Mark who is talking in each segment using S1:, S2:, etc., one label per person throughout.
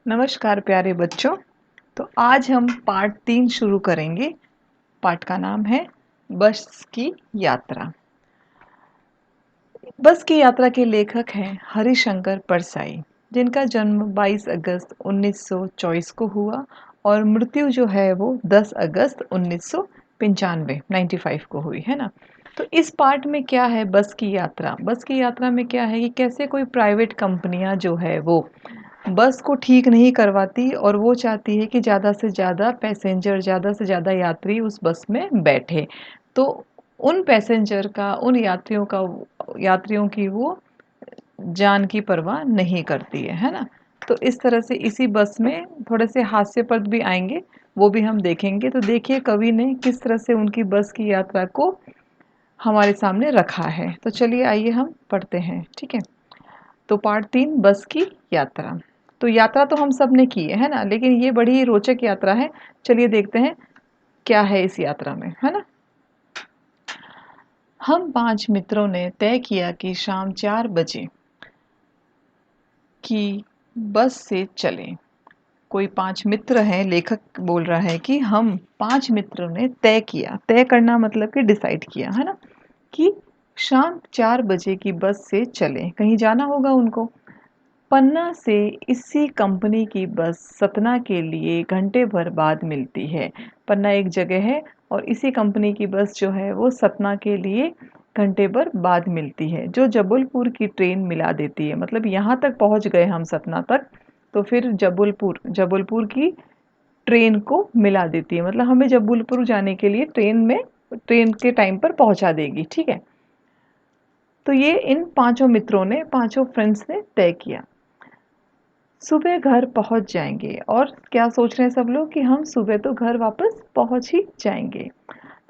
S1: नमस्कार प्यारे बच्चों। तो आज हम पार्ट 3 शुरू करेंगे। पार्ट का नाम है बस की यात्रा। बस की यात्रा के लेखक हैं हरिशंकर परसाई, जिनका जन्म 22 अगस्त 1924 को हुआ और मृत्यु जो है वो 10 अगस्त 1995 को हुई है ना। तो इस पार्ट में क्या है, बस की यात्रा। बस की यात्रा में क्या है कि कैसे कोई प्राइवेट कंपनियां जो है वो बस को ठीक नहीं करवाती और वो चाहती है कि ज़्यादा से ज़्यादा पैसेंजर, ज़्यादा से ज़्यादा यात्री उस बस में बैठे। तो उन पैसेंजर का, उन यात्रियों की वो जान की परवाह नहीं करती है ना। तो इस तरह से इसी बस में थोड़े से हास्यपद भी आएंगे, वो भी हम देखेंगे। तो देखिए कवि ने किस तरह से उनकी बस की यात्रा को हमारे सामने रखा है। तो चलिए आइए हम पढ़ते हैं, ठीक है। तो पार्ट 3 बस की यात्रा। तो यात्रा तो हम सब ने की है ना, लेकिन ये बड़ी रोचक यात्रा है। चलिए देखते हैं क्या है इस यात्रा में, है ना। हम 5 मित्रों ने तय किया कि शाम 4 बजे की बस से चलें। कोई 5 मित्र हैं, लेखक बोल रहा है कि हम 5 मित्रों ने तय किया। तय करना मतलब कि डिसाइड किया, है ना, कि शाम 4 बजे की बस से चलें, कहीं जाना होगा उनको। पन्ना से इसी कंपनी की बस सतना के लिए घंटे भर बाद मिलती है। पन्ना एक जगह है और इसी कंपनी की बस जो है वो सतना के लिए घंटे भर बाद मिलती है, जो जबलपुर की ट्रेन मिला देती है। मतलब यहाँ तक पहुँच गए हम सतना तक, तो फिर जबलपुर की ट्रेन को मिला देती है। मतलब हमें जबलपुर जाने के लिए ट्रेन के टाइम पर पहुँचा देगी, ठीक है। तो ये इन पांचों मित्रों ने, पांचों फ्रेंड्स ने तय किया। सुबह घर पहुंच जाएंगे। और क्या सोच रहे हैं सब लोग कि हम सुबह तो घर वापस पहुंच ही जाएंगे।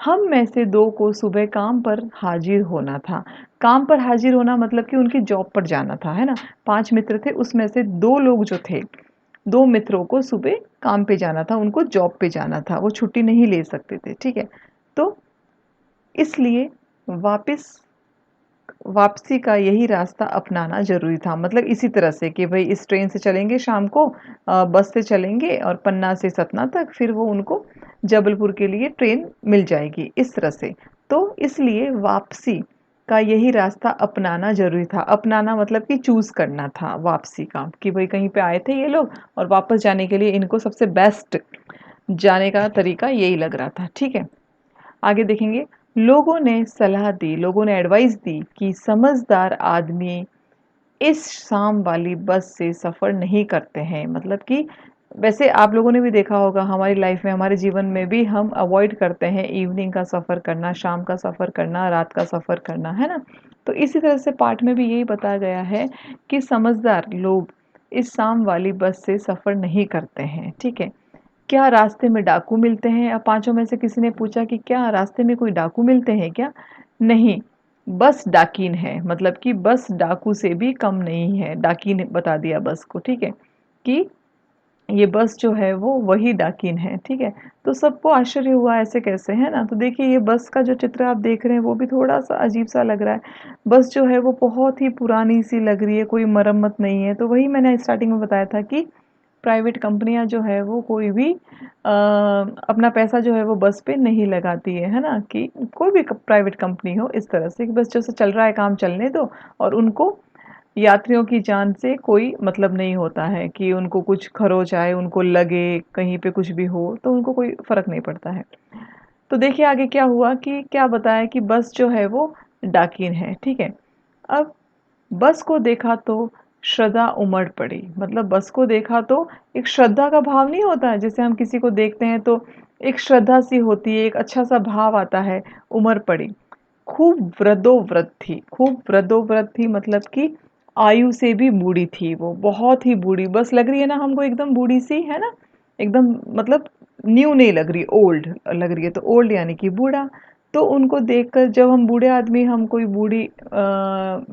S1: हम में से 2 को सुबह काम पर हाजिर होना था। काम पर हाजिर होना मतलब कि उनकी जॉब पर जाना था, है ना। 5 मित्र थे, उसमें से 2 लोग जो थे, 2 मित्रों को सुबह काम पे जाना था, उनको जॉब पे जाना था, वो छुट्टी नहीं ले सकते थे, ठीक है। तो इसलिए वापस वापसी का यही रास्ता अपनाना ज़रूरी था। मतलब इसी तरह से कि भई इस ट्रेन से चलेंगे शाम को, बस से चलेंगे और पन्ना से सतना तक, फिर वो उनको जबलपुर के लिए ट्रेन मिल जाएगी, इस तरह से। तो इसलिए वापसी का यही रास्ता अपनाना ज़रूरी था। अपनाना मतलब कि चूज़ करना था वापसी का, कि भई कहीं पे आए थे ये लोग और वापस जाने के लिए इनको सबसे बेस्ट जाने का तरीका यही लग रहा था, ठीक है। आगे देखेंगे। लोगों ने सलाह दी, लोगों ने एडवाइस दी कि समझदार आदमी इस शाम वाली बस से सफ़र नहीं करते हैं। मतलब कि वैसे आप लोगों ने भी देखा होगा हमारी लाइफ में, हमारे जीवन में भी हम अवॉइड करते हैं इवनिंग का सफ़र करना, शाम का सफ़र करना, रात का सफ़र करना, है ना। तो इसी तरह से पाठ में भी यही बताया गया है कि समझदार लोग इस शाम वाली बस से सफ़र नहीं करते हैं, ठीक है। क्या रास्ते में डाकू मिलते हैं? अब पांचों में से किसी ने पूछा कि क्या रास्ते में कोई डाकू मिलते हैं क्या? नहीं, बस डाकिन है। मतलब कि बस डाकू से भी कम नहीं है। डाकिन बता दिया बस को, ठीक है, कि ये बस जो है वो वही डाकिन है, ठीक है। तो सबको आश्चर्य हुआ, ऐसे कैसे, है ना। तो देखिए ये बस का जो चित्र आप देख रहे हैं वो भी थोड़ा सा अजीब सा लग रहा है। बस जो है वो बहुत ही पुरानी सी लग रही है, कोई मरम्मत नहीं है। तो वही मैंने स्टार्टिंग में बताया था कि प्राइवेट कंपनियां जो है वो कोई भी अपना पैसा जो है वो बस पे नहीं लगाती है ना। कि कोई भी प्राइवेट कंपनी हो, इस तरह से कि बस जैसे चल रहा है काम चलने दो, और उनको यात्रियों की जान से कोई मतलब नहीं होता है कि उनको कुछ खरोच आए, उनको लगे कहीं पे कुछ भी हो, तो उनको कोई फर्क नहीं पड़ता है। तो देखिए आगे क्या हुआ, कि क्या बताया कि बस जो है वो डाकिन है, ठीक है। अब बस को देखा तो श्रद्धा उमड़ पड़ी। मतलब बस को देखा तो एक श्रद्धा का भाव नहीं होता है, जैसे हम किसी को देखते हैं तो एक श्रद्धा सी होती है, एक अच्छा सा भाव आता है। उमड़ पड़ी। खूब वृद्धोवृद्ध थी, खूब वृद्धोवृद्ध थी, मतलब कि आयु से भी बूढ़ी थी वो, बहुत ही बूढ़ी। बस लग रही है ना हमको एकदम बूढ़ी सी, है ना, एकदम। मतलब न्यू नहीं लग रही, ओल्ड लग रही है। तो ओल्ड यानी कि बूढ़ा। तो उनको देखकर, जब हम बूढ़े आदमी, हम कोई बूढ़ी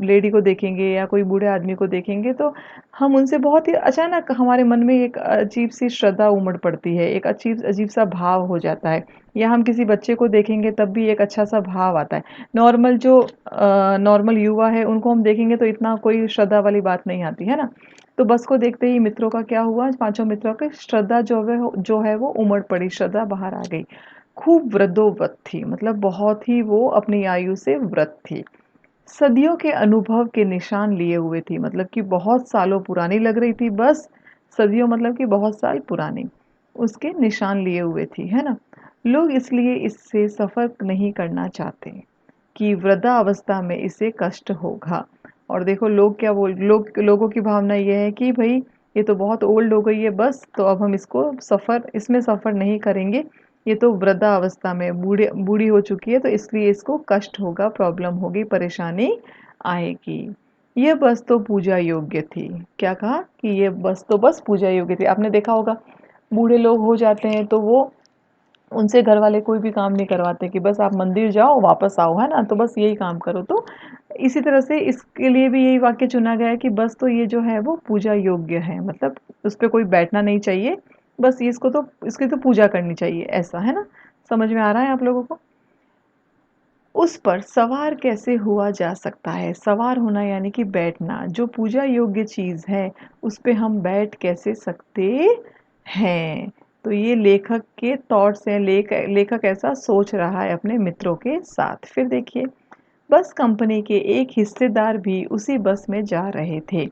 S1: लेडी को देखेंगे या कोई बूढ़े आदमी को देखेंगे, तो हम उनसे बहुत ही अचानक हमारे मन में एक अजीब सी श्रद्धा उमड़ पड़ती है, एक अजीब अजीब सा भाव हो जाता है। या हम किसी बच्चे को देखेंगे तब भी एक अच्छा सा भाव आता है। नॉर्मल युवा है, उनको हम देखेंगे तो इतना कोई श्रद्धा वाली बात नहीं आती है ना। तो बस को देखते ही मित्रों का क्या हुआ, पांचों मित्रों की श्रद्धा जो है वो उमड़ पड़ी, श्रद्धा बाहर आ गई। खूब वृद्धोव्रत थी, मतलब बहुत ही वो अपनी आयु से व्रत थी। सदियों के अनुभव के निशान लिए हुए थी, मतलब कि बहुत सालों पुरानी लग रही थी बस। सदियों मतलब कि बहुत साल पुरानी, उसके निशान लिए हुए थी, है ना। लोग इसलिए इससे सफ़र नहीं करना चाहते कि वृद्धावस्था में इसे कष्ट होगा। और देखो लोग क्या बोल लोगों की भावना ये है कि भाई ये तो बहुत ओल्ड हो गई है बस, तो अब हम इसमें सफ़र नहीं करेंगे। ये तो वृद्धावस्था में बूढ़ी हो चुकी है, तो इसलिए इसको कष्ट होगा, प्रॉब्लम होगी, परेशानी आएगी। ये बस तो पूजा योग्य थी। क्या कहा कि ये बस तो बस पूजा योग्य थी। आपने देखा होगा बूढ़े लोग हो जाते हैं तो वो उनसे घर वाले कोई भी काम नहीं करवाते कि बस आप मंदिर जाओ वापस आओ, है ना, तो बस यही काम करो। तो इसी तरह से इसके लिए भी यही वाक्य चुना गया है कि बस तो ये जो है वो पूजा योग्य है, मतलब उस पर कोई बैठना नहीं चाहिए, बस ये इसकी तो पूजा करनी चाहिए, ऐसा, है ना। समझ में आ रहा है आप लोगों को। उस पर सवार कैसे हुआ जा सकता है? सवार होना यानी कि बैठना, जो पूजा योग्य चीज़ है उस पे हम बैठ कैसे सकते हैं। तो ये लेखक के थॉट्स हैं, लेखक ऐसा सोच रहा है अपने मित्रों के साथ। फिर देखिए, बस कंपनी के एक हिस्सेदार भी उसी बस में जा रहे थे।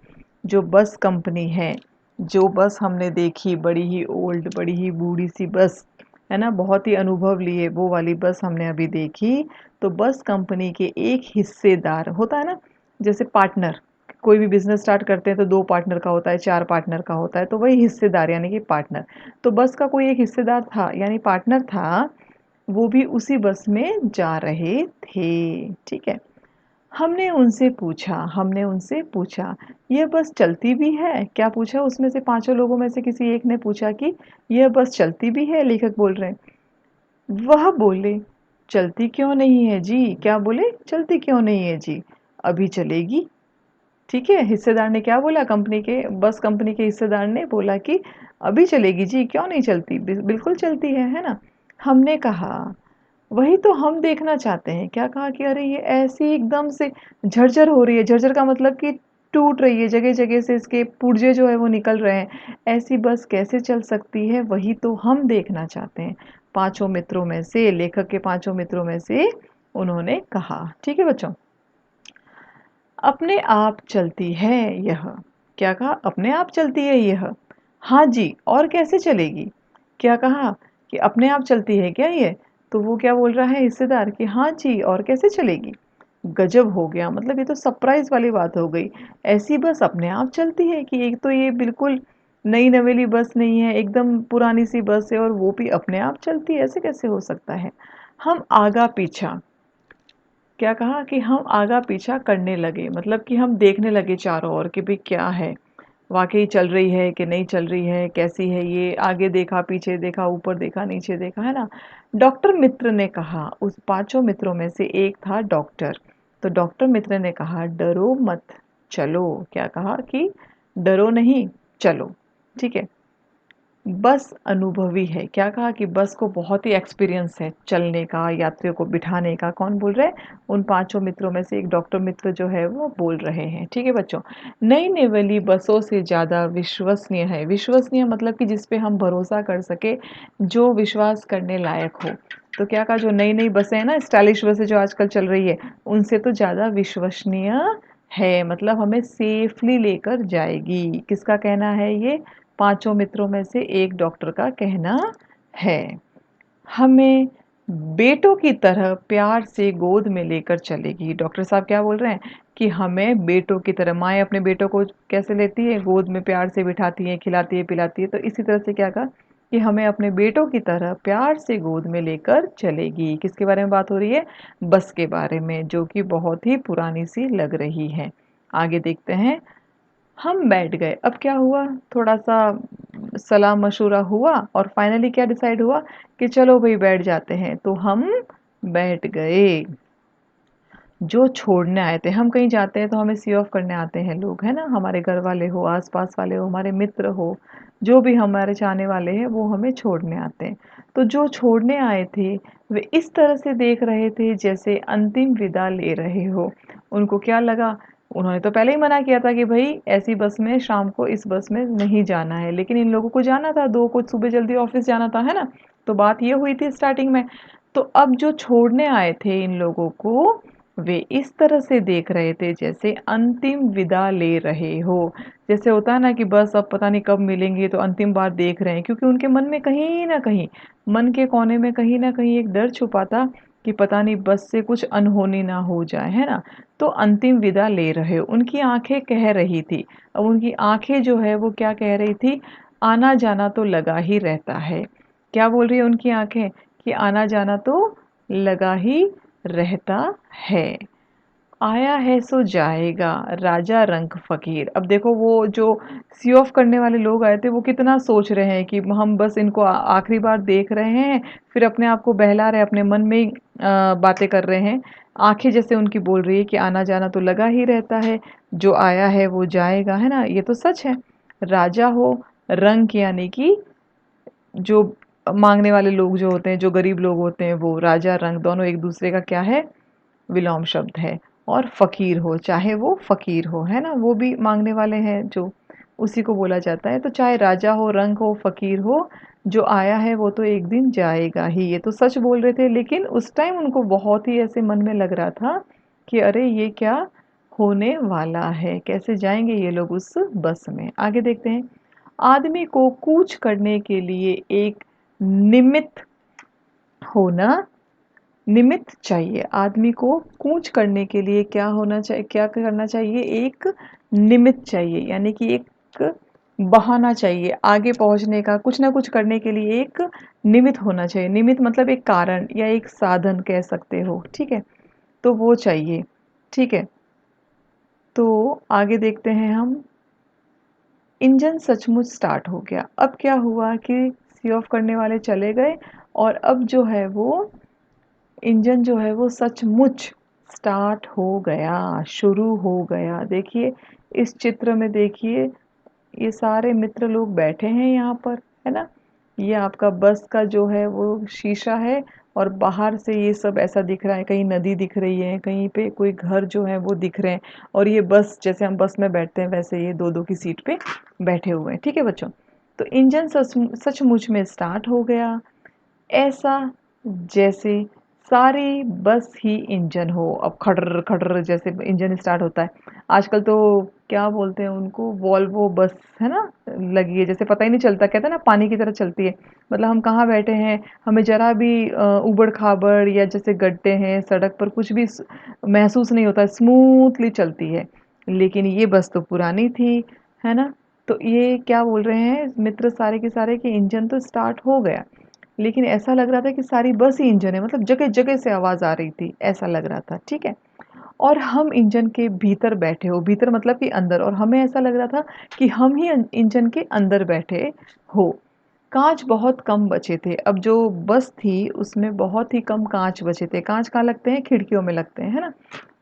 S1: जो बस कंपनी है, जो बस हमने देखी, बड़ी ही ओल्ड, बड़ी ही बूढ़ी सी बस, है ना, बहुत ही अनुभव लिए वो वाली बस हमने अभी देखी। तो बस कंपनी के एक हिस्सेदार होता है ना, जैसे पार्टनर, कोई भी बिजनेस स्टार्ट करते हैं तो 2 पार्टनर का होता है, 4 पार्टनर का होता है, तो वही हिस्सेदार यानी कि पार्टनर। तो बस का कोई एक हिस्सेदार था यानी पार्टनर था, वो भी उसी बस में जा रहे थे, ठीक है। हमने उनसे पूछा, "यह बस चलती भी है?" क्या पूछा उसमें से, पाँचों लोगों में से किसी एक ने पूछा कि यह बस चलती भी है? लेखक बोल रहे हैं। वह बोले, "चलती क्यों नहीं है जी?" क्या बोले? "चलती क्यों नहीं है जी? अभी चलेगी।" ठीक है, हिस्सेदार ने क्या बोला, बस कंपनी के हिस्सेदार ने बोला कि अभी चलेगी जी, क्यों नहीं चलती? बिल्कुल चलती है ना? हमने कहा, वही तो हम देखना चाहते हैं। क्या कहा कि अरे ये ऐसी एकदम से झरझर हो रही है, झरझर का मतलब कि टूट रही है, जगह-जगह से इसके पुर्जे जो है वो निकल रहे हैं। ऐसी बस कैसे चल सकती है, वही तो हम देखना चाहते हैं। पाँचों मित्रों में से, लेखक के पाँचों मित्रों में से उन्होंने कहा। ठीक है बच्चों? अपने आप चलती है यह। क्या कहा? अपने आप चलती है यह। हाँ जी, और कैसे चलेगी? क्या कहा कि अपने आप चलती है क्या ये? तो वो क्या बोल रहा है हिस्सेदार कि हाँ जी, और कैसे चलेगी? गजब हो गया, मतलब ये तो सरप्राइज़ वाली बात हो गई। ऐसी बस अपने आप चलती है कि एक तो ये बिल्कुल नई नवेली बस नहीं है, एकदम पुरानी सी बस है और वो भी अपने आप चलती है, ऐसे कैसे हो सकता है? हम आगा पीछा, क्या कहा कि हम आगा पीछा करने लगे, मतलब कि हम देखने लगे चारों ओर कि भाई क्या है, वाकई चल रही है कि नहीं चल रही है, कैसी है ये। आगे देखा, पीछे देखा, ऊपर देखा, नीचे देखा, है ना। डॉक्टर मित्र ने कहा, उस पांचों मित्रों में से एक था डॉक्टर। तो डॉक्टर मित्र ने कहा, डरो मत, चलो। क्या कहा कि डरो नहीं, चलो, ठीक है। बस अनुभवी है। क्या कहा कि बस को बहुत ही एक्सपीरियंस है चलने का, यात्रियों को बिठाने का। कौन बोल रहे हैं? उन पांचों मित्रों में से एक डॉक्टर मित्र जो है वो बोल रहे हैं। ठीक है बच्चों। नई नेवली बसों से ज़्यादा विश्वसनीय है। विश्वसनीय मतलब कि जिस पे हम भरोसा कर सके, जो विश्वास करने लायक हो। तो क्या कहा, जो नई नई बसें हैं ना, स्टाइलिश बसें जो आजकल चल रही है, उनसे तो ज़्यादा विश्वसनीय है, मतलब हमें सेफली लेकर जाएगी। किसका कहना है ये? पांचों मित्रों में से एक डॉक्टर का कहना है। हमें बेटों की तरह प्यार से गोद में लेकर चलेगी। डॉक्टर साहब क्या बोल रहे हैं कि हमें बेटों की तरह, माएँ अपने बेटों को कैसे लेती है, गोद में प्यार से बिठाती हैं, खिलाती है, पिलाती है। तो इसी तरह से क्या कहा कि हमें अपने बेटों की तरह प्यार से गोद में लेकर चलेगी। किसके बारे में बात हो रही है? बस के बारे में, जो कि बहुत ही पुरानी सी लग रही है। आगे देखते हैं। हम बैठ गए। अब क्या हुआ, थोड़ा-सा सलाह मशवरा हुआ और फाइनली क्या डिसाइड हुआ कि चलो भई बैठ जाते हैं। तो हम बैठ गए। जो छोड़ने आए थे, हम कहीं जाते हैं तो हमें सी ऑफ करने आते हैं लोग, है ना? हमारे घर वाले हो, आस-पास वाले हो, हमारे मित्र हो, जो भी हमारे चाहने वाले हैं वो हमें छोड़ने आते हैं। तो जो छोड़ने आए थे, वे इस तरह से देख रहे थे जैसे अंतिम विदा ले रहे हो। उनको क्या लगा? उन्होंने तो पहले ही मना किया था कि भाई ऐसी बस में शाम को इस बस में नहीं जाना है, लेकिन इन लोगों को जाना था, 2 को सुबह जल्दी ऑफिस जाना था, है ना? तो बात ये हुई थी स्टार्टिंग में। तो अब जो छोड़ने आए थे इन लोगों को, वे इस तरह से देख रहे थे जैसे अंतिम विदा ले रहे हो। जैसे होता है ना कि बस अब पता नहीं कब मिलेंगे, तो अंतिम बार देख रहे हैं, क्योंकि उनके मन में कहीं न कहीं, मन के कोने में कहीं न कहीं एक डर छुपा था कि पता नहीं बस से कुछ अनहोनी ना हो जाए, है ना? तो अंतिम विदा ले रहे हो, उनकी आंखें कह रही थी। अब उनकी आंखें जो है वो क्या कह रही थी, आना जाना तो लगा ही रहता है। क्या बोल रही है उनकी आंखें, कि आना जाना तो लगा ही रहता है। आया है सो जाएगा, राजा रंक फकीर। अब देखो वो जो सी ऑफ करने वाले लोग आए थे वो कितना सोच रहे हैं कि हम बस इनको आखिरी बार देख रहे हैं, फिर अपने आप को बहला रहे हैं, अपने मन में ही बातें कर रहे हैं। आंखें जैसे उनकी बोल रही है कि आना जाना तो लगा ही रहता है, जो आया है वो जाएगा, है ना? ये तो सच है। राजा हो, रंक यानी कि जो मांगने वाले लोग जो होते हैं, जो गरीब लोग होते हैं, वो राजा रंक दोनों एक दूसरे का क्या है, विलोम शब्द है। और फ़कीर हो, चाहे वो फ़कीर हो, है ना? वो भी माँगने वाले हैं जो, उसी को बोला जाता है। तो चाहे राजा हो, रंक हो, फ़कीर हो, जो आया है वो तो एक दिन जाएगा ही। ये तो सच बोल रहे थे, लेकिन उस टाइम उनको बहुत ही ऐसे मन में लग रहा था कि अरे ये क्या होने वाला है? कैसे जाएँगे ये लोग उस बस में? आगे देखते हैं। आदमी को कूच करने के लिए एक निमित्त होना, निमित्त चाहिए। आदमी को कूच करने के लिए क्या होना चाहिए, क्या करना चाहिए, एक निमित्त चाहिए, यानी कि एक बहाना चाहिए आगे पहुंचने का, कुछ ना कुछ करने के लिए एक निमित्त होना चाहिए। निमित्त मतलब एक कारण या एक साधन कह सकते हो, ठीक है? तो वो चाहिए, ठीक है? तो आगे देखते हैं हम। इंजन सचमुच स्टार्ट हो गया। अब क्या हुआ कि सी ऑफ करने वाले चले गए, और अब जो है वो इंजन जो है वो सचमुच स्टार्ट हो गया, शुरू हो गया। देखिए इस चित्र में, देखिए ये सारे मित्र लोग बैठे हैं यहाँ पर, है ना? ये आपका बस का जो है वो शीशा है, और बाहर से ये सब ऐसा दिख रहा है, कहीं नदी दिख रही है, कहीं पे कोई घर जो है वो दिख रहे हैं, और ये बस जैसे हम बस में बैठते हैं वैसे ये दो दो की सीट पे बैठे हुए हैं, ठीक है बच्चों? तो इंजन सचमुच में स्टार्ट हो गया, ऐसा जैसे सारी बस ही इंजन हो। अब खड़र खड़र जैसे इंजन स्टार्ट होता है। आजकल तो क्या बोलते हैं उनको, वॉल्वो बस, है ना, लगी है, जैसे पता ही नहीं चलता, कहते हैं ना पानी की तरह चलती है। मतलब हम कहाँ बैठे हैं, हमें जरा भी उबड़ खाबड़ या जैसे गड्ढे हैं सड़क पर, कुछ भी महसूस नहीं होता, स्मूथली चलती है। लेकिन ये बस तो पुरानी थी, है ना? तो ये क्या बोल रहे हैं मित्र सारे के सारे, कि इंजन तो स्टार्ट हो गया, लेकिन ऐसा लग रहा था कि सारी बस ही इंजन है, मतलब जगह-जगह से आवाज़ आ रही थी, ऐसा लग रहा था, ठीक है? और हम इंजन के भीतर बैठे हो, भीतर मतलब कि अंदर, और हमें ऐसा लग रहा था कि हम ही इंजन के अंदर बैठे हो। काँच बहुत कम बचे थे, अब जो बस थी उसमें बहुत ही कम काँच बचे थे। काँच कहाँ लगते हैं? खिड़कियों में लगते हैं, है ना?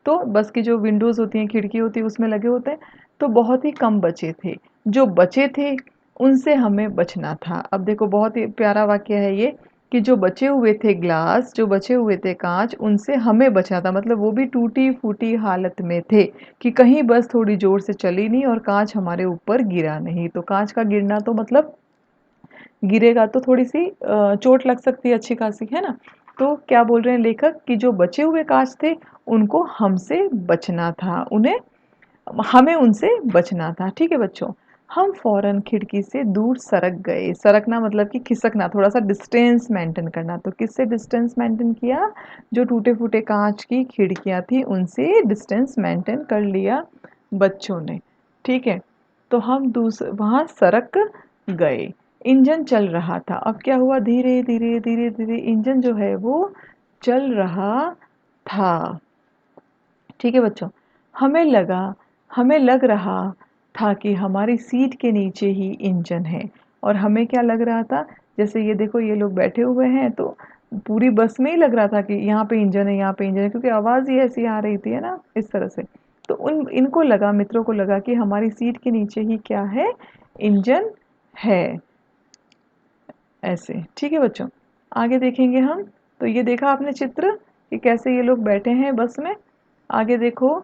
S1: तो बस की जो विंडोज़ होती हैं, खिड़की होती है, उसमें लगे होते हैं, तो बहुत ही कम बचे थे। जो बचे थे उनसे हमें बचना था। अब देखो बहुत ही प्यारा वाक्य है ये, कि जो बचे हुए थे ग्लास, जो बचे हुए थे काँच, उनसे हमें बचना था। मतलब वो भी टूटी-फूटी हालत में थे, कि कहीं बस थोड़ी ज़ोर से चली नहीं और काँच हमारे ऊपर गिरा नहीं। तो काँच का गिरना तो मतलब गिरेगा तो थोड़ी-सी चोट लग सकती है अच्छी खासी, है ना? तो क्या बोल रहे हैं लेखक, कि जो बचे हुए काँच थे उनको हमसे बचना था, उन्हें हमें उनसे बचना था, ठीक है बच्चों? हम फ़ौरन खिड़की से दूर सरक गए। सरकना मतलब कि खिसकना, थोड़ा-सा डिस्टेंस मेंटेन करना। तो किससे डिस्टेंस मेंटेन किया? जो टूटे-फूटे काँच की खिड़कियाँ थी उनसे डिस्टेंस मेंटेन कर लिया बच्चों ने, ठीक है? तो हम वहाँ सरक गए। इंजन चल रहा था। अब क्या हुआ, धीरे-धीरे, धीरे-धीरे इंजन जो है वो चल रहा था। ठीक है बच्चों? हमें लगा हमें लग रहा था कि हमारी सीट के नीचे ही इंजन है, और हमें क्या लग रहा था, जैसे ये देखो ये लोग बैठे हुए हैं, तो पूरी बस में ही लग रहा था कि यहाँ पे इंजन है, यहाँ पे इंजन है, क्योंकि आवाज़ ही ऐसी आ रही थी, है ना? इस तरह से। तो इनको लगा, मित्रों को लगा कि हमारी सीट के नीचे ही क्या है, इंजन है, ऐसे। ठीक है बच्चों? आगे देखेंगे हम। तो ये देखा आपने चित्र, कि कैसे ये लोग बैठे हैं बस में। आगे देखो,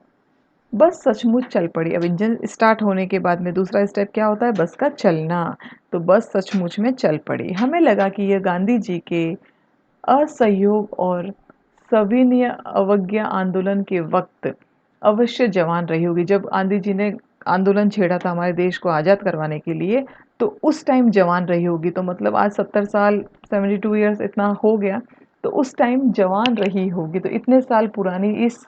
S1: बस सचमुच चल पड़ी। अब इंजन स्टार्ट होने के बाद में दूसरा स्टेप क्या होता है? बस का चलना। तो बस सचमुच में चल पड़ी। हमें लगा कि यह गांधी जी के असहयोग और सविनय अवज्ञा आंदोलन के वक्त अवश्य जवान रही होगी। जब गांधी जी ने आंदोलन छेड़ा था हमारे देश को आज़ाद करवाने के लिए, तो उस टाइम जवान रही होगी। तो मतलब आज 70 साल, 72 ईयर्स इतना हो गया, तो उस टाइम जवान रही होगी। तो इतने साल पुरानी इस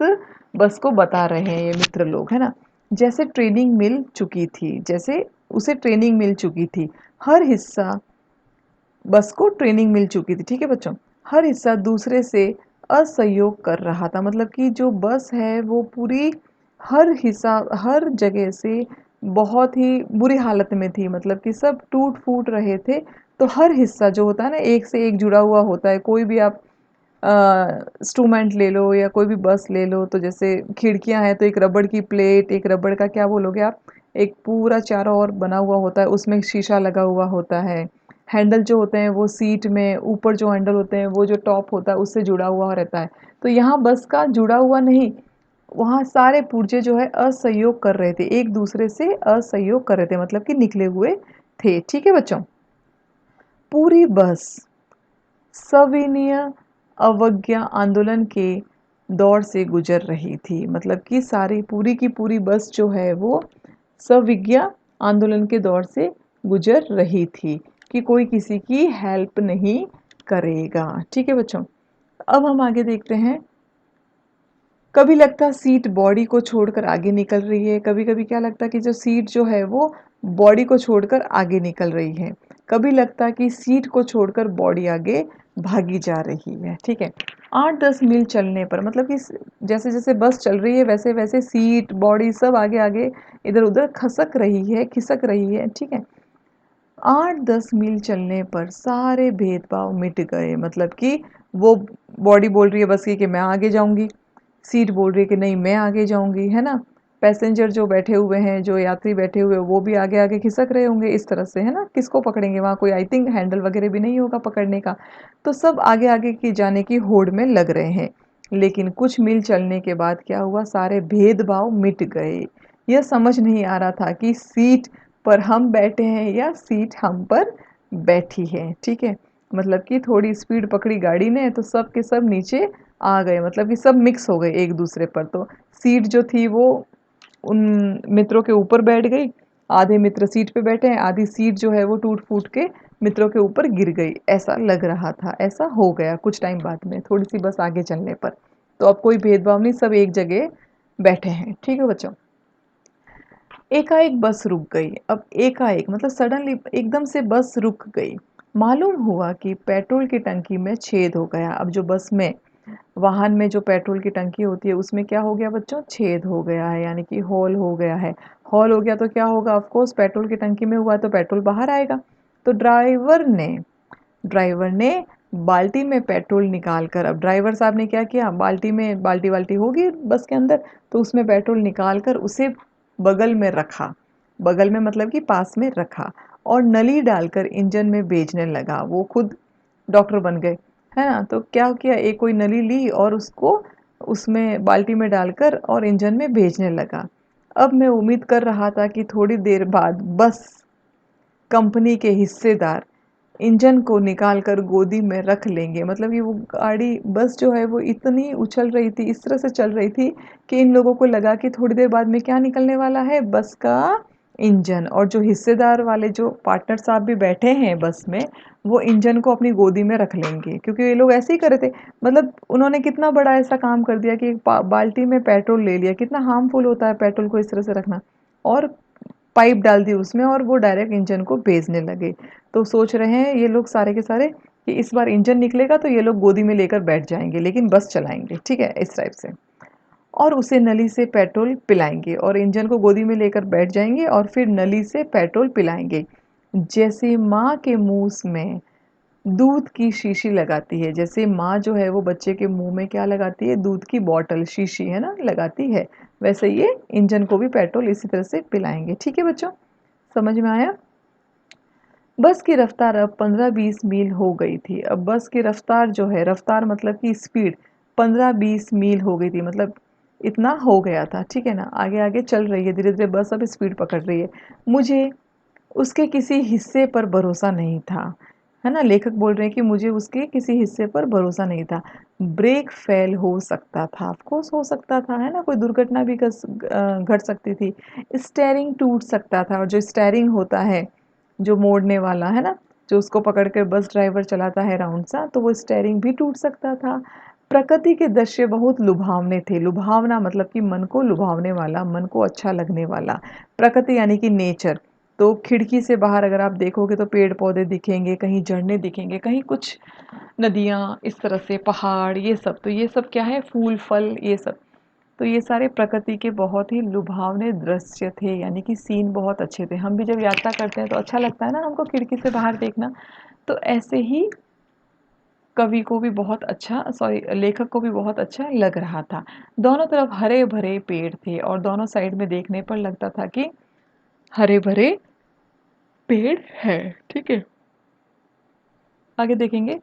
S1: बस को बता रहे हैं ये मित्र लोग, है ना? जैसे ट्रेनिंग मिल चुकी थी, जैसे उसे ट्रेनिंग मिल चुकी थी। हर हिस्सा बस को ट्रेनिंग मिल चुकी थी, ठीक है बच्चों? हर हिस्सा दूसरे से असहयोग कर रहा था। मतलब कि जो बस है वो पूरी हर हिस्सा हर जगह से बहुत ही बुरी हालत में थी। मतलब कि सब टूट फूट रहे थे। तो हर हिस्सा जो होता है ना, एक से एक जुड़ा हुआ होता है। कोई भी आप इंस्ट्रूमेंट ले लो या कोई भी बस ले लो, तो जैसे खिड़कियां हैं तो एक रबड़ की प्लेट, एक रबड़ का क्या बोलोगे आप, एक पूरा चारों ओर बना हुआ होता है, उसमें शीशा लगा हुआ होता है। हैंडल जो होते हैं वो सीट में ऊपर जो हैंडल होते हैं वो जो टॉप होता है उससे जुड़ा हुआ रहता है। तो यहाँ बस का जुड़ा हुआ नहीं, वहाँ सारे पुर्जे जो है असहयोग कर रहे थे, एक दूसरे से असहयोग कर रहे थे, मतलब कि निकले हुए थे। ठीक है बच्चों? पूरी बस सविनय अवज्ञा आंदोलन के दौर से गुजर रही थी। मतलब कि सारी पूरी की पूरी बस जो है वो सविज्ञा आंदोलन के दौर से गुजर रही थी कि कोई किसी की हेल्प नहीं करेगा। ठीक है बच्चों? अब हम आगे देखते हैं। कभी लगता सीट बॉडी को छोड़कर आगे निकल रही है, कभी-कभी क्या लगता है कि जो सीट जो है वो बॉडी को छोड़कर आगे निकल रही है। कभी लगता कि सीट को छोड़कर बॉडी आगे भागी जा रही है, ठीक है? 8-10 मील चलने पर मतलब कि जैसे-जैसे बस चल रही है वैसे-वैसे सीट, बॉडी सब आगे-आगे, इधर-उधर खसक रही है, खिसक रही है, ठीक है? 8-10 मील चलने पर सारे भेदभाव मिट गए। मतलब कि वो बॉडी बोल रही है बस की कि मैं आगे जाऊंगी, सीट बोल रही है कि नहीं मैं आगे जाऊंगी, है ना? पैसेंजर जो बैठे हुए हैं, जो यात्री बैठे हुए हैं, वो भी आगे आगे खिसक रहे होंगे इस तरह से, है ना? किसको पकड़ेंगे? वहाँ कोई आई थिंक हैंडल वगैरह भी नहीं होगा पकड़ने का। तो सब आगे आगे की जाने की होड़ में लग रहे हैं। लेकिन कुछ मील चलने के बाद क्या हुआ? सारे भेदभाव मिट गए। यह समझ नहीं आ रहा था कि सीट पर हम बैठे हैं या सीट हम पर बैठी है, ठीक है? मतलब कि थोड़ी स्पीड पकड़ी गाड़ी ने तो सब के सब नीचे आ गए। मतलब कि सब मिक्स हो गए एक दूसरे पर। तो सीट जो थी वो उन मित्रों के ऊपर बैठ गई, आधे मित्र सीट पे बैठे हैं, आधी सीट जो है वो टूट फूट के मित्रों के ऊपर गिर गई, ऐसा लग रहा था। ऐसा हो गया कुछ टाइम बाद में, थोड़ी सी बस आगे चलने पर। तो अब कोई भेदभाव नहीं, सब एक जगह बैठे हैं। ठीक है बच्चों? एकाएक बस रुक गई। अब एकाएक मतलब सडनली एकदम से बस रुक गई। मालूम हुआ कि पेट्रोल की टंकी में छेद हो गया। अब जो बस में, वाहन में जो पेट्रोल की टंकी होती है उसमें क्या हो गया बच्चों? छेद हो गया है, यानी कि होल हो गया है। होल हो गया तो क्या होगा? ऑफ कोर्स पेट्रोल की टंकी में हुआ तो पेट्रोल बाहर आएगा। तो ड्राइवर ने बाल्टी में पेट्रोल निकाल कर, अब ड्राइवर साहब ने क्या किया? बाल्टी में, बाल्टी बाल्टी होगी बस के अंदर, तो उसमें पेट्रोल निकाल कर उसे बगल में रखा। बगल में मतलब कि पास में रखा और नली डालकर इंजन में भेजने लगा। वो खुद डॉक्टर बन गए, है ना? तो क्या किया? एक कोई नली ली और उसको उसमें बाल्टी में डालकर और इंजन में भेजने लगा। अब मैं उम्मीद कर रहा था कि थोड़ी देर बाद बस कंपनी के हिस्सेदार इंजन को निकाल कर गोदी में रख लेंगे। मतलब कि वो गाड़ी, बस जो है वो इतनी उछल रही थी, इस तरह से चल रही थी कि इन लोगों को लगा कि थोड़ी देर बाद में क्या निकलने वाला है? बस का इंजन। और जो हिस्सेदार वाले जो पार्टनर साहब भी बैठे हैं बस में, वो इंजन को अपनी गोदी में रख लेंगे, क्योंकि ये लोग ऐसे ही कर रहे थे। मतलब उन्होंने कितना बड़ा ऐसा काम कर दिया कि एक बाल्टी में पेट्रोल ले लिया। कितना हार्मफुल होता है पेट्रोल को इस तरह से रखना। और पाइप डाल दी उसमें और वो डायरेक्ट इंजन को भेजने लगे। तो सोच रहे हैं ये लोग सारे के सारे कि इस बार इंजन निकलेगा तो ये लोग गोदी में लेकर बैठ जाएंगे, लेकिन बस चलाएंगे, ठीक है, इस टाइप से। और उसे नली से पेट्रोल पिलाएंगे और इंजन को गोदी में लेकर बैठ जाएंगे और फिर नली से पेट्रोल पिलाएंगे। जैसे माँ के मुंह में दूध की शीशी लगाती है, जैसे माँ जो है वो बच्चे के मुंह में क्या लगाती है? दूध की बॉटल, शीशी, है ना, लगाती है। वैसे ये इंजन को भी पेट्रोल इसी तरह से पिलाएंगे। ठीक है बच्चों? समझ में आया? बस की रफ्तार अब 15-20 मील हो गई थी। अब बस की रफ्तार जो है, रफ्तार मतलब कि स्पीड, 15-20 मील हो गई थी। मतलब इतना हो गया था, ठीक है ना। आगे आगे चल रही है, धीरे धीरे बस अब स्पीड पकड़ रही है। मुझे उसके किसी हिस्से पर भरोसा नहीं था, है ना। लेखक बोल रहे हैं कि मुझे उसके किसी हिस्से पर भरोसा नहीं था। ब्रेक फेल हो सकता था, ऑफ कोर्स हो सकता था, है ना। कोई दुर्घटना भी घट सकती थी। स्टेयरिंग टूट सकता था, और जो स्टेयरिंग होता है जो मोड़ने वाला, है ना, जो उसको पकड़ कर बस ड्राइवर चलाता है राउंड सा, तो वो स्टेयरिंग भी टूट सकता था। प्रकृति के दृश्य बहुत लुभावने थे। लुभावना मतलब कि मन को लुभावने वाला, मन को अच्छा लगने वाला। प्रकृति यानी कि नेचर। तो खिड़की से बाहर अगर आप देखोगे तो पेड़ पौधे दिखेंगे, कहीं झरने दिखेंगे, कहीं कुछ नदियाँ, इस तरह से पहाड़, ये सब। तो ये सब क्या है, फूल फल, ये सब। तो ये सारे प्रकृति के बहुत ही लुभावने दृश्य थे, यानी कि सीन बहुत अच्छे थे। हम भी जब यात्रा करते हैं तो अच्छा लगता है ना हमको खिड़की से बाहर देखना। तो ऐसे ही कवि को भी बहुत अच्छा, सॉरी, लेखक को भी बहुत अच्छा लग रहा था। दोनों तरफ हरे भरे पेड़ थे, और दोनों साइड में देखने पर लगता था कि हरे भरे पेड़ है, ठीक है। आगे देखेंगे,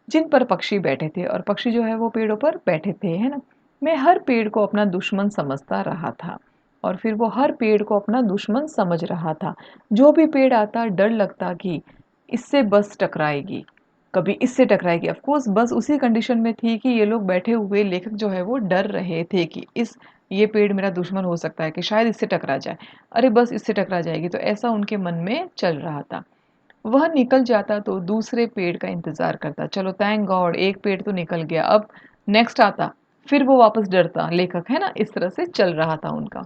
S1: जिन पर पक्षी बैठे थे, और पक्षी जो है वो पेड़ों पर बैठे थे, है ना। मैं हर पेड़ को अपना दुश्मन समझता रहा था, और फिर वो हर पेड़ को अपना दुश्मन समझ रहा था। जो भी पेड़ आता डर लगता कि इससे बस टकराएगी, कभी इससे टकराएगी। ऑफ कोर्स बस उसी कंडीशन में थी कि ये लोग बैठे हुए लेखक जो है वो डर रहे थे कि इस ये पेड़ मेरा दुश्मन हो सकता है, कि शायद इससे टकरा जाए, अरे बस इससे टकरा जाएगी। तो ऐसा उनके मन में चल रहा था। वह निकल जाता तो दूसरे पेड़ का इंतजार करता, चलो थैंक गॉड एक पेड़ तो निकल गया, अब नेक्स्ट आता, फिर वो वापस डरता लेखक, है ना। इस तरह से चल रहा था उनका।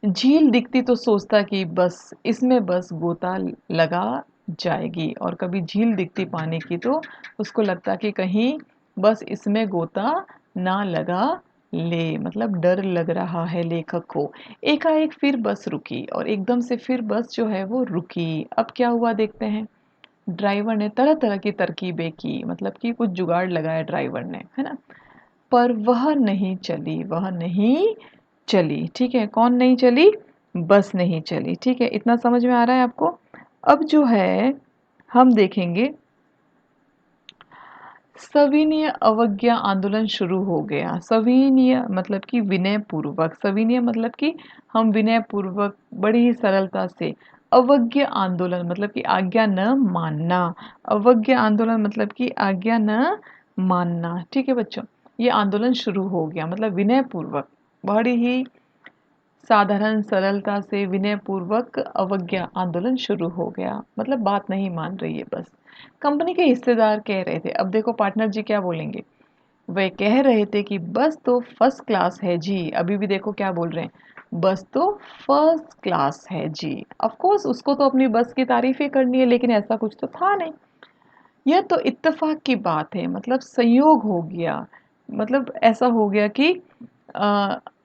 S1: झील दिखती तो सोचता कि बस इसमें बस गोता लगा जाएगी, और कभी झील दिखती पानी की तो उसको लगता कि कहीं बस इसमें गोता ना लगा ले, मतलब डर लग रहा है लेखक को। एकाएक फिर बस रुकी, और एकदम से फिर बस जो है वो रुकी। अब क्या हुआ देखते हैं। ड्राइवर ने तरह तरह की तरकीबें की, मतलब कि कुछ जुगाड़ लगाया ड्राइवर ने, है ना। पर वह नहीं चली, वह नहीं चली, ठीक है। कौन नहीं चली, बस नहीं चली, ठीक है। इतना समझ में आ रहा है आपको। अब जो है हम देखेंगे, सविनय अवज्ञा आंदोलन शुरू हो गया। सविनय मतलब कि विनय पूर्वक, सविनय मतलब कि हम विनय पूर्वक बड़ी ही सरलता से, अवज्ञा आंदोलन मतलब कि आज्ञा न मानना, अवज्ञा आंदोलन मतलब कि आज्ञा न मानना, ठीक है बच्चों। ये आंदोलन शुरू हो गया, मतलब विनय पूर्वक, बड़ी ही साधारण सरलता से विनय पूर्वक अवज्ञा आंदोलन शुरू हो गया, मतलब बात नहीं मान रही है बस। कंपनी के हिस्सेदार कह रहे थे, अब देखो पार्टनर जी क्या बोलेंगे। वे कह रहे थे कि बस तो फर्स्ट क्लास है जी, अभी भी देखो क्या बोल रहे हैं, बस तो फर्स्ट क्लास है जी। ऑफ कोर्स उसको तो अपनी बस की तारीफ ही करनी है, लेकिन ऐसा कुछ तो था नहीं। यह तो इत्तेफाक की बात है, मतलब संयोग हो गया, मतलब ऐसा हो गया कि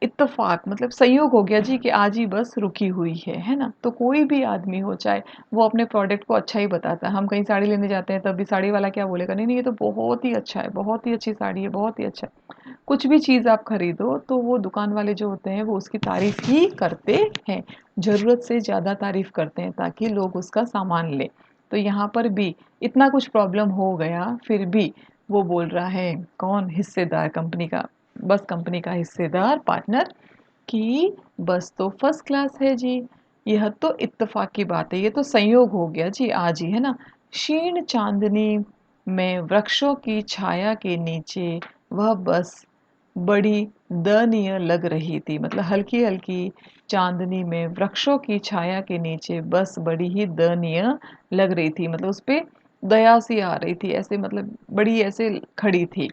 S1: इत्तेफाक मतलब संयोग हो गया जी कि आज ही बस रुकी हुई है ना। तो कोई भी आदमी हो, चाहे वो अपने प्रोडक्ट को अच्छा ही बताता है। हम कहीं साड़ी लेने जाते हैं तब भी साड़ी वाला क्या बोलेगा, नहीं नहीं ये तो बहुत ही अच्छा है, बहुत ही अच्छी साड़ी है, बहुत ही अच्छा है। कुछ भी चीज़ आप खरीदो तो वो दुकान वाले जो होते हैं वो उसकी तारीफ ही करते हैं, ज़रूरत से ज़्यादा तारीफ करते हैं ताकि लोग उसका सामान लें। तो यहाँ पर भी इतना कुछ प्रॉब्लम हो गया, फिर भी वो बोल रहा है, कौन, हिस्सेदार कंपनी का, बस कंपनी का हिस्सेदार पार्टनर, कि बस तो फर्स्ट क्लास है जी। यह तो इत्तेफाक की बात है, ये तो संयोग हो गया जी आज ही, है ना। क्षीण चांदनी में वृक्षों की छाया के नीचे वह बस बड़ी दयनीय लग रही थी, मतलब हल्की हल्की चांदनी में वृक्षों की छाया के नीचे बस बड़ी ही दयनीय लग रही थी, मतलब उस पे दया सी आ रही थी, ऐसे मतलब बड़ी ऐसे खड़ी थी।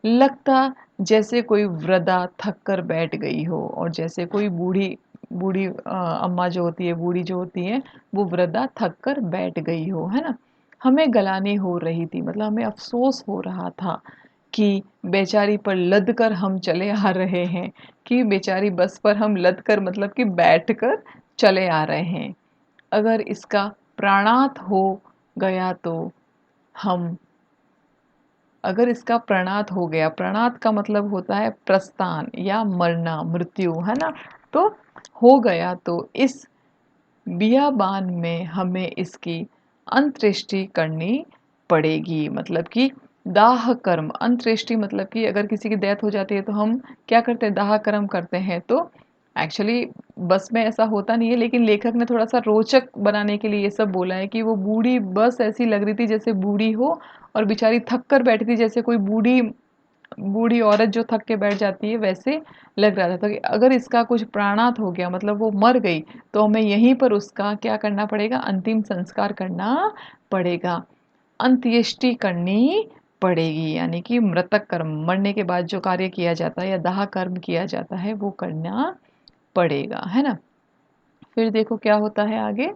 S1: लगता जैसे कोई वृद्धा थक कर बैठ गई हो, और जैसे कोई बूढ़ी बूढ़ी अम्मा जो होती है, बूढ़ी जो होती है, वो वृद्धा थक कर बैठ गई हो, है ना। हमें गलानी हो रही थी, मतलब हमें अफसोस हो रहा था कि बेचारी पर लद कर हम चले आ रहे हैं, कि बेचारी बस पर हम लद कर मतलब कि बैठ कर चले आ रहे हैं। अगर इसका प्राणात हो गया तो हम, अगर इसका प्राणात हो गया, प्राणात का मतलब होता है प्रस्थान या मरना, मृत्यु, है ना। तो हो गया तो इस बियाबान में हमें इसकी अंत्येष्टि करनी पड़ेगी, मतलब कि दाह कर्म, अंत्येष्टि मतलब कि अगर किसी की डेथ हो जाती है तो हम क्या करते हैं, दाह कर्म करते हैं। तो एक्चुअली बस में ऐसा होता नहीं है, लेकिन लेखक ने थोड़ा सा रोचक बनाने के लिए ये सब बोला है कि वो बूढ़ी बस ऐसी लग रही थी जैसे बूढ़ी हो, और बेचारी थक कर बैठी थी जैसे कोई बूढ़ी बूढ़ी औरत जो थक के बैठ जाती है, वैसे लग रहा था। तो कि अगर इसका कुछ प्राणात हो गया, मतलब वो मर गई, तो हमें यहीं पर उसका क्या करना पड़ेगा, अंतिम संस्कार करना पड़ेगा, अंत्येष्टि करनी पड़ेगी। यानी कि मृतक कर्म, मरने के बाद जो कार्य किया जाता है या दाह कर्म किया जाता है वो करना पड़ेगा, है ना। फिर देखो क्या होता है आगे।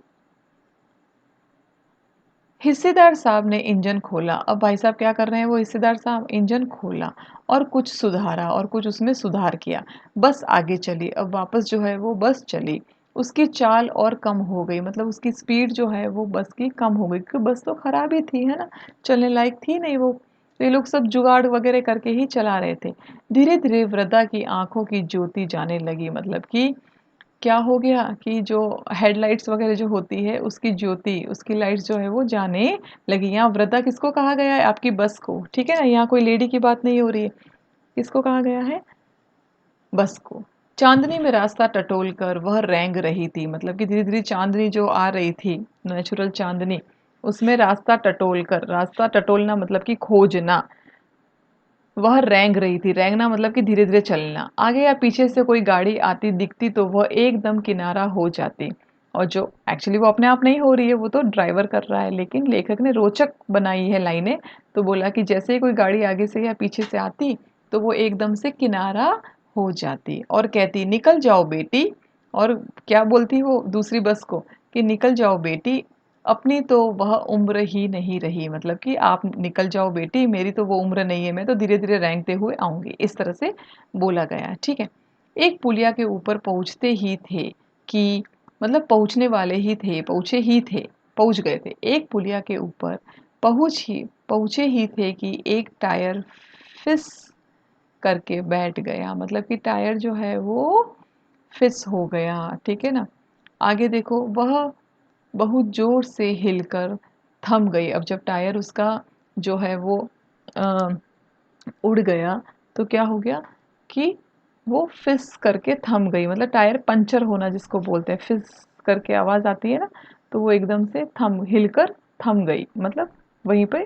S1: हिस्सेदार साहब ने इंजन खोला। अब भाई साहब क्या कर रहे हैं, वो हिस्सेदार साहब इंजन खोला और कुछ सुधारा और कुछ उसमें सुधार किया। बस आगे चली। अब वापस जो है वो बस चली। उसकी चाल और कम हो गई, मतलब उसकी स्पीड जो है वो बस की कम हो गई, क्योंकि बस तो खराब ही थी, है ना, चलने लायक थी नहीं वो। तो ये लोग सब जुगाड़ वगैरह करके ही चला रहे थे। धीरे धीरे वृद्धा की आंखों की ज्योति जाने लगी, मतलब कि क्या हो गया कि जो हेडलाइट्स वगैरह जो होती है उसकी ज्योति, उसकी लाइट्स जो है वो जाने लगी। यहाँ वृद्धा किसको कहा गया है, आपकी बस को, ठीक है ना, यहाँ कोई लेडी की बात नहीं हो रही है। किसको कहा गया है, बस को। चांदनी में रास्ता टटोल कर वह रेंग रही थी, मतलब कि धीरे धीरे चांदनी जो आ रही थी, नेचुरल चांदनी, उसमें रास्ता टटोल कर, रास्ता टटोलना मतलब कि खोजना, वह रेंग रही थी। रेंगना मतलब कि धीरे धीरे चलना। आगे या पीछे से कोई गाड़ी आती दिखती तो वह एकदम किनारा हो जाती। और जो एक्चुअली वो अपने आप नहीं हो रही है, वो तो ड्राइवर कर रहा है, लेकिन लेखक ने रोचक बनाई है लाइनें। तो बोला कि जैसे ही कोई गाड़ी आगे से या पीछे से आती तो वो एकदम से किनारा हो जाती और कहती निकल जाओ बेटी। और क्या बोलती वो दूसरी बस को कि निकल जाओ बेटी, अपनी तो वह उम्र ही नहीं रही, मतलब कि आप निकल जाओ बेटी, मेरी तो वो उम्र नहीं है, मैं तो धीरे धीरे रेंगते हुए आऊंगी, इस तरह से बोला गया है, ठीक है। एक पुलिया के ऊपर पहुंचते ही थे कि, मतलब पहुंचने वाले ही थे, पहुंचे ही थे, पहुंच गए थे। एक पुलिया के ऊपर पहुंचे ही थे कि एक टायर फिस करके बैठ गया, मतलब कि टायर जो है वो फिस हो गया, ठीक है ना। आगे देखो, वह बहुत ज़ोर से हिलकर थम गई। अब जब टायर उसका जो है वो अ, उड़ गया, तो क्या हो गया कि वो फिस करके थम गई, मतलब टायर पंचर होना जिसको बोलते हैं, फिस करके आवाज़ आती है ना, तो वो एकदम से हिलकर थम गई, मतलब वहीं पे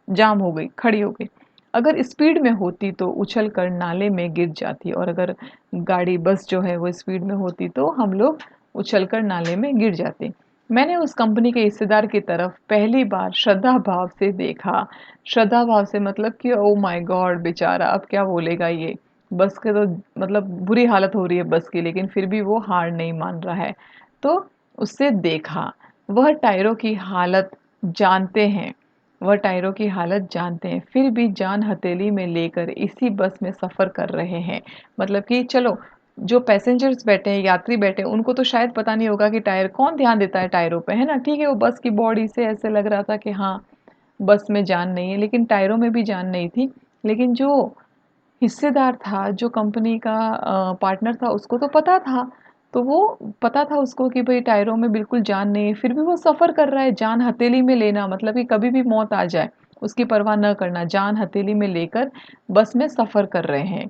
S1: जाम हो गई, खड़ी हो गई। अगर स्पीड में होती तो उछल कर नाले में गिर जाती, और अगर गाड़ी बस जो है वो स्पीड में होती तो हम लोग उछल कर नाले में गिर जाते। मैंने उस कंपनी के हिस्सेदार की तरफ पहली बार श्रद्धा भाव से देखा। श्रद्धा भाव से मतलब कि ओ माय गॉड, बेचारा अब क्या बोलेगा ये, बस के तो मतलब बुरी हालत हो रही है बस की, लेकिन फिर भी वो हार नहीं मान रहा है। तो उससे देखा, वह टायरों की हालत जानते हैं, वह टायरों की हालत जानते हैं, फिर भी जान हथेली में लेकर इसी बस में सफ़र कर रहे हैं। मतलब कि चलो, जो पैसेंजर्स बैठे हैं, यात्री बैठे हैं, उनको तो शायद पता नहीं होगा कि टायर, कौन ध्यान देता है टायरों पे, है ना, ठीक है। वो बस की बॉडी से ऐसे लग रहा था कि हाँ, बस में जान नहीं है, लेकिन टायरों में भी जान नहीं थी। लेकिन जो हिस्सेदार था, जो कंपनी का पार्टनर था, उसको तो पता था। तो वो पता था उसको कि भाई टायरों में बिल्कुल जान नहीं है, फिर भी वो सफ़र कर रहा है, जान हथेली में लेना, मतलब कि कभी भी मौत आ जाए उसकी परवाह न करना, जान हथेली में लेकर बस में सफ़र कर रहे हैं,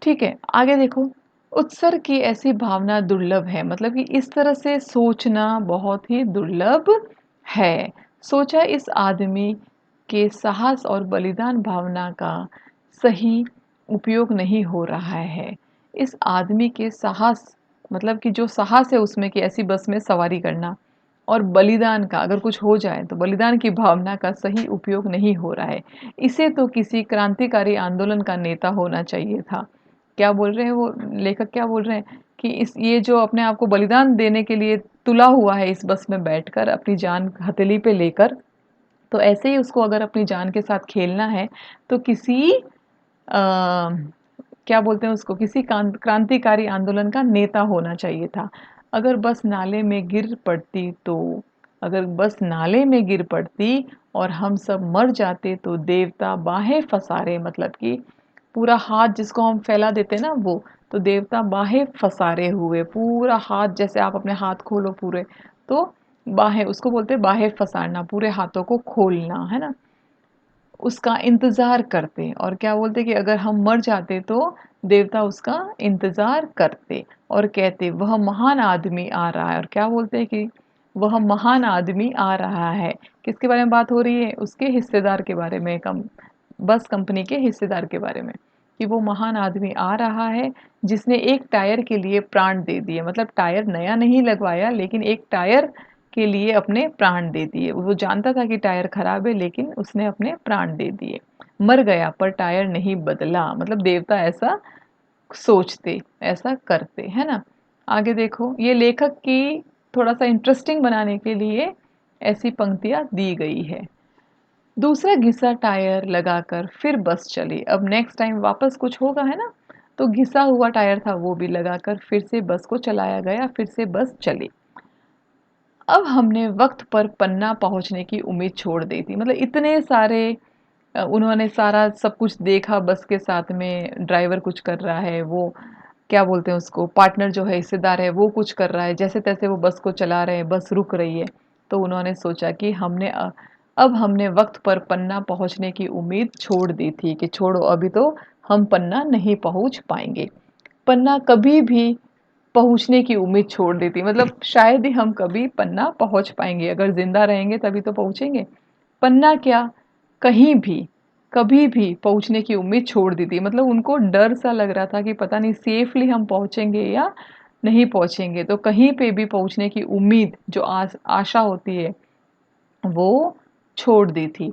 S1: ठीक है। आगे देखो, उत्सर्ग की ऐसी भावना दुर्लभ है, मतलब कि इस तरह से सोचना बहुत ही दुर्लभ है। सोचा इस आदमी के साहस और बलिदान भावना का सही उपयोग नहीं हो रहा है। इस आदमी के साहस, मतलब कि जो साहस है उसमें कि ऐसी बस में सवारी करना, और बलिदान का, अगर कुछ हो जाए तो बलिदान की भावना का सही उपयोग नहीं हो रहा है। इसे तो किसी क्रांतिकारी आंदोलन का नेता होना चाहिए था। क्या बोल रहे हैं वो लेखक, क्या बोल रहे हैं कि इस ये जो अपने आप को बलिदान देने के लिए तुला हुआ है इस बस में बैठकर अपनी जान हथेली पे लेकर, तो ऐसे ही उसको अगर अपनी जान के साथ खेलना है तो किसी क्या बोलते हैं उसको, किसी क्रांतिकारी आंदोलन का नेता होना चाहिए था। अगर बस नाले में गिर पड़ती तो, अगर बस नाले में गिर पड़ती और हम सब मर जाते तो देवता बाहें फसारे, मतलब कि पूरा हाथ जिसको हम फैला देते हैं ना वो, तो देवता बाहें फसारे हुए, पूरा हाथ, जैसे आप अपने हाथ खोलो पूरे, तो बाहें उसको बोलते हैं, बाहें फसारना, पूरे हाथों को खोलना, है ना। उसका इंतज़ार करते और क्या बोलते कि अगर हम मर जाते तो देवता उसका इंतज़ार करते और कहते वह महान आदमी आ रहा है और क्या बोलते हैं कि वह महान आदमी आ रहा है। किसके बारे में बात हो रही है? उसके हिस्सेदार के बारे में, बस कंपनी के हिस्सेदार के बारे में कि वो महान आदमी आ रहा है जिसने एक टायर के लिए प्राण दे दिए। मतलब टायर नया नहीं लगवाया लेकिन एक टायर के लिए अपने प्राण दे दिए। वो जानता था कि टायर खराब है लेकिन उसने अपने प्राण दे दिए। मर गया पर टायर नहीं बदला। मतलब देवता ऐसा सोचते, ऐसा करते, है ना? आगे देखो, ये लेखक की थोड़ा सा इंटरेस्टिंग बनाने के लिए ऐसी पंक्तियां दी गई है। दूसरा घिसा टायर लगाकर फिर बस चली। अब नेक्स्ट टाइम वापस कुछ होगा, है ना? तो घिसा हुआ टायर था वो भी लगाकर फिर से बस को चलाया गया, फिर से बस चली। अब हमने वक्त पर पन्ना पहुंचने की उम्मीद छोड़ दी थी। मतलब इतने सारे उन्होंने सारा सब कुछ देखा बस के साथ में, ड्राइवर कुछ कर रहा है, वो क्या बोलते हैं उसको, पार्टनर जो है, हिस्सेदार है, वो कुछ कर रहा है, जैसे तैसे वो बस को चला रहे हैं, बस रुक रही है। तो उन्होंने सोचा कि अब हमने वक्त पर पन्ना पहुंचने की उम्मीद छोड़ दी थी कि छोड़ो अभी तो हम पन्ना नहीं पहुंच पाएंगे। पन्ना कभी भी पहुंचने की उम्मीद छोड़ दी थी। मतलब शायद ही हम कभी पन्ना पहुंच पाएंगे, अगर जिंदा रहेंगे तभी तो पहुंचेंगे। पन्ना क्या, कहीं भी कभी भी पहुंचने की उम्मीद छोड़ दी थी। मतलब उनको डर सा लग रहा था कि पता नहीं सेफली हम पहुंचेंगे या नहीं पहुंचेंगे। तो कहीं पे भी पहुंचने की उम्मीद जो आशा होती है वो छोड़ दी थी।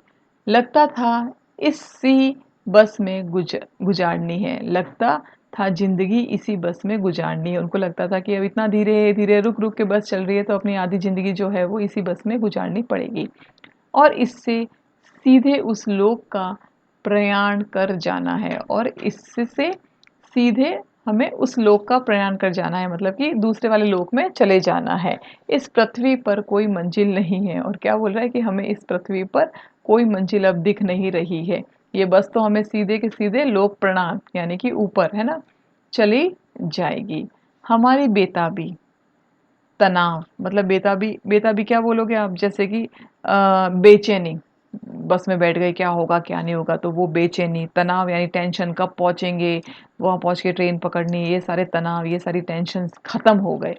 S1: लगता था इसी बस में गुजारनी है। लगता था जिंदगी इसी बस में गुजारनी है। उनको लगता था कि अब इतना धीरे धीरे रुक रुक के बस चल रही है तो अपनी आधी जिंदगी जो है वो इसी बस में गुजारनी पड़ेगी और इससे सीधे उस लोक का प्रयाण कर जाना है। और इससे सीधे हमें उस लोक का प्रयाण कर जाना है, मतलब कि दूसरे वाले लोक में चले जाना है। इस पृथ्वी पर कोई मंजिल नहीं है। और क्या बोल रहा है कि हमें इस पृथ्वी पर कोई मंजिल अब दिख नहीं रही है। ये बस तो हमें सीधे के सीधे लोक प्रणाम यानी कि ऊपर, है ना, चली जाएगी। हमारी बेताबी, तनाव, मतलब बेताबी, बेताबी क्या बोलोगे आप? जैसे कि बेचैनी, बस में बैठ गए क्या होगा क्या नहीं होगा, तो वो बेचैनी। तनाव यानी टेंशन, कब पहुंचेंगे, वहां पहुंच के ट्रेन पकड़नी, ये सारे तनाव, ये सारी टेंशन खत्म हो गए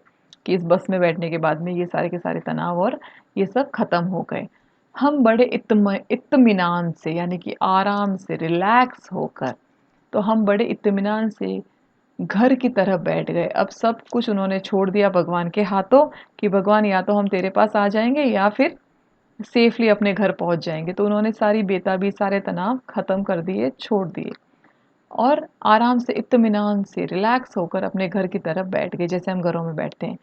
S1: कि इस बस में बैठने के बाद में ये सारे के सारे तनाव और ये सब खत्म हो गए। हम बड़े इत्मीनान से यानी कि आराम से, रिलैक्स होकर, तो हम बड़े इत्मीनान से घर की तरफ बैठ गए। अब सब कुछ उन्होंने छोड़ दिया भगवान के हाथों कि भगवान या तो हम तेरे पास आ जाएंगे या फिर सेफली अपने घर पहुंच जाएंगे। तो उन्होंने सारी बेताबी, सारे तनाव खत्म कर दिए, छोड़ दिए और आराम से, इत्मीनान से, रिलैक्स होकर अपने घर की तरफ बैठ गए, जैसे हम घरों में बैठते हैं।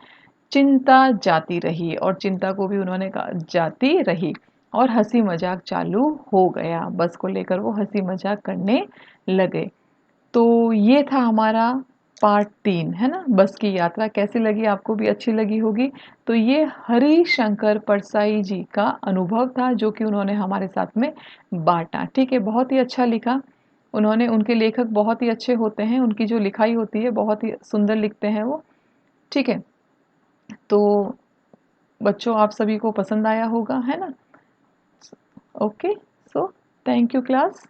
S1: चिंता जाती रही और चिंता को भी उन्होंने कहा जाती रही और हंसी मजाक चालू हो गया। बस को लेकर वो हंसी मजाक करने लगे। तो ये था हमारा पार्ट 3, है ना? बस की यात्रा कैसी लगी? आपको भी अच्छी लगी होगी। तो ये हरिशंकर परसाई जी का अनुभव था जो कि उन्होंने हमारे साथ में बांटा। ठीक है, बहुत ही अच्छा लिखा उन्होंने। उनके लेखक बहुत ही अच्छे होते हैं, उनकी जो लिखाई होती है बहुत ही सुंदर लिखते हैं वो। ठीक है, तो बच्चों आप सभी को पसंद आया होगा, है ना? Okay, so thank you class.